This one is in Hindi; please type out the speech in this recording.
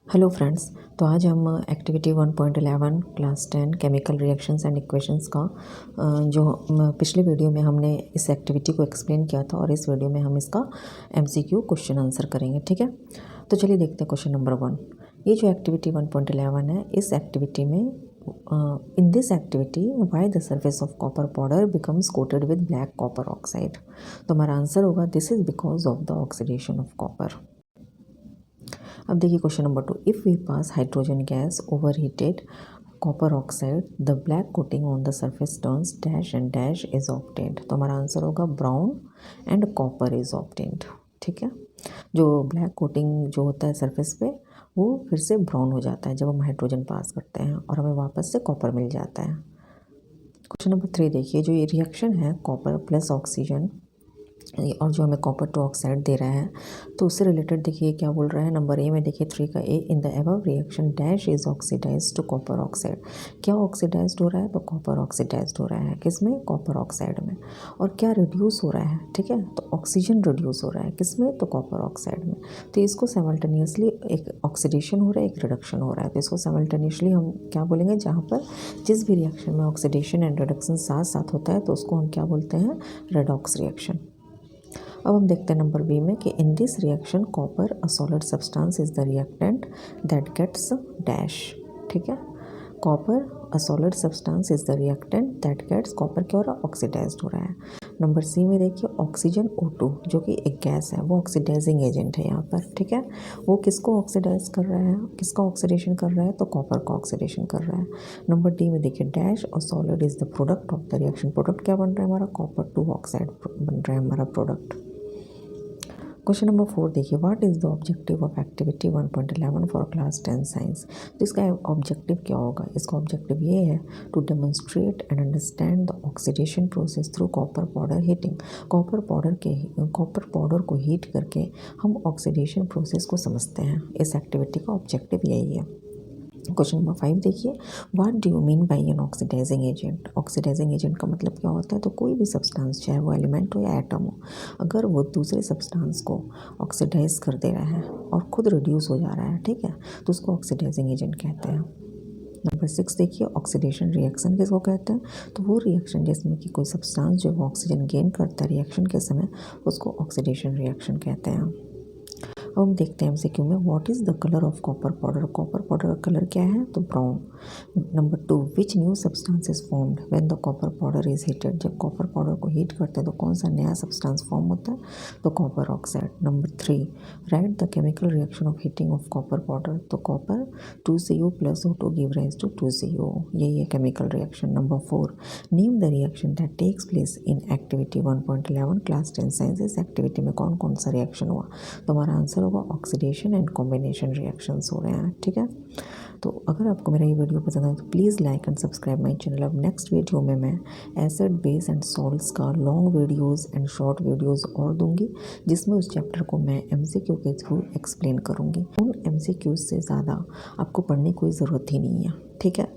Hello friends. तो आज हम activity 1.11 class 10 chemical reactions and equations का जो पिछले वीडियो में हमने इस एक्टिविटी को एक्सप्लेन किया था और इस वीडियो में हम इसका एमसीक्यू क्वेश्चन आंसर करेंगे। ठीक है, तो चलिए देखते हैं क्वेश्चन नंबर 1। ये जो एक्टिविटी 1.11 है, इस एक्टिविटी में in this activity why the surface of copper powder becomes coated with black copper oxide. तो हमारा आंसर होगा this is because of the oxidation of copper. अब देखिए question number 2। If we pass hydrogen gas over heated copper oxide the black coating on the surface turns dash and dash is obtained. तो हमारा आंसर होगा brown and copper is obtained. ठीक है, जो ब्लैक कोटिंग जो होता है सरफेस पे वो फिर से ब्राउन हो जाता है जब हम हाइड्रोजन पास करते हैं और हमें वापस से कॉपर मिल जाता है। क्वेश्चन नंबर 3 देखिए, जो ये रिएक्शन है कॉपर प्लस ऑक्सीजन और जो हमें कॉपर टू ऑक्साइड दे रहा है, तो उससे रिलेटेड देखिए क्या बोल रहा है। नंबर ए में देखिए 3 का A, in the above reaction dash is oxidise to copper oxide. क्या ऑक्सीडाइज हो रहा है? तो कॉपर ऑक्सीडाइज हो रहा है। किस में? कॉपर ऑक्साइड में। और क्या रिड्यूस हो रहा है? ठीक है, तो ऑक्सीजन रिड्यूस हो रहा है। किस में? तो कॉपर ऑक्साइड में। तो इसको साइमल्टेनियसली एक ऑक्सीडेशन हो रहा है, एक रिडक्शन हो रहा है। तो इसको साइमल्टेनियसली हम क्या बोलेंगे? जहाँ पर जिस भी रिएक्शन में ऑक्सीडेशन एंड रिडक्शन साथ साथ होता है तो उसको हम क्या बोलते हैं? Redox reaction. अब हम देखते हैं नंबर बी में कि in this reaction copper a solid substance is the reactant that gets dash. ठीक है, copper a solid substance is the reactant that gets, copper क्या हो रहा है? ऑक्सीडाइज्ड हो रहा है। नंबर सी में देखिए ऑक्सीजन O2 जो कि एक गैस है वो ऑक्सीडाइजिंग एजेंट है यहाँ पर। ठीक है, वो किसको ऑक्सीडाइज कर रहा है? किसका ऑक्सीडेशन कर रहा है? तो कॉपर का ऑक्सीडेशन कर रहा है। नंबर डी में देखिए डैश और solid is the product of the reaction. Product क्या बन रहा है हमारा? कॉपर टू ऑक्साइड बन रहा है हमारा प्रोडक्ट। क्वेश्चन नंबर 4 देखिए, what is the objective of activity 1.11 for class 10 science. तो इसका ऑब्जेक्टिव क्या होगा? इसका ऑब्जेक्टिव ये है to demonstrate and understand the oxidation process through copper powder heating. Copper powder को हीट करके हम ऑक्सीडेशन प्रोसेस को समझते हैं। इस एक्टिविटी का ऑब्जेक्टिव यही है। क्वेश्चन नंबर 5 देखिए, what do you mean by an oxidising agent. Oxidising agent का मतलब क्या होता है? तो कोई भी सब्सटेंस, चाहे वो एलिमेंट हो या एटम हो, अगर वो दूसरे सब्सटेंस को ऑक्सीडाइज कर दे रहा है और खुद रिड्यूस हो जा रहा है, ठीक है, तो उसको ऑक्सीडाइजिंग एजेंट कहते हैं। नंबर 6 देखिए, ऑक्सीडेशन रिएक्शन किसको कहते हैं? तो वो रिएक्शन जिसमें कि कोई सब्सटेंस जो वो ऑक्सीजन गेन करता है रिएक्शन के समय, उसको ऑक्सीडेशन रिएक्शन कहते हैं। अब हम देखते हैं एमसीक्यू में, what is the colour of copper powder. Copper powder का कलर क्या है? तो brown. Number 2, which new substance is formed when the copper powder is heated. जब कॉपर पाउडर को हीट करते हैं तो कौन सा नया सब्सटेंस फॉर्म होता है? तो copper oxide. Number 3, write the chemical reaction of heating of copper powder. तो copper 2Cu plus O2 give rise to 2Cu, यही है chemical reaction. Number 4, name the reaction that takes place in activity 1.11 class 10 science. इस एक्टिविटी में कौन कौन सा रिएक्शन हुआ? तो हमारा आंसर होगा ऑक्सीडेशन एंड कॉम्बिनेशन रिएक्शंस हो रहे हैं। ठीक है, तो अगर आपको मेरा ये वीडियो पसंद आए तो please like and subscribe my channel. अब नेक्स्ट वीडियो में मैं एसिड बेस एंड सॉल्ट्स का long videos and short videos और दूंगी, जिसमें उस चैप्टर को मैं एमसीक्यू के थ्रू एक्सप्लेन करूंगी। उन एमसीक्यूज से ज़्यादा आपको पढ़ने की कोई ज़रूरत ही नहीं है। ठीक है,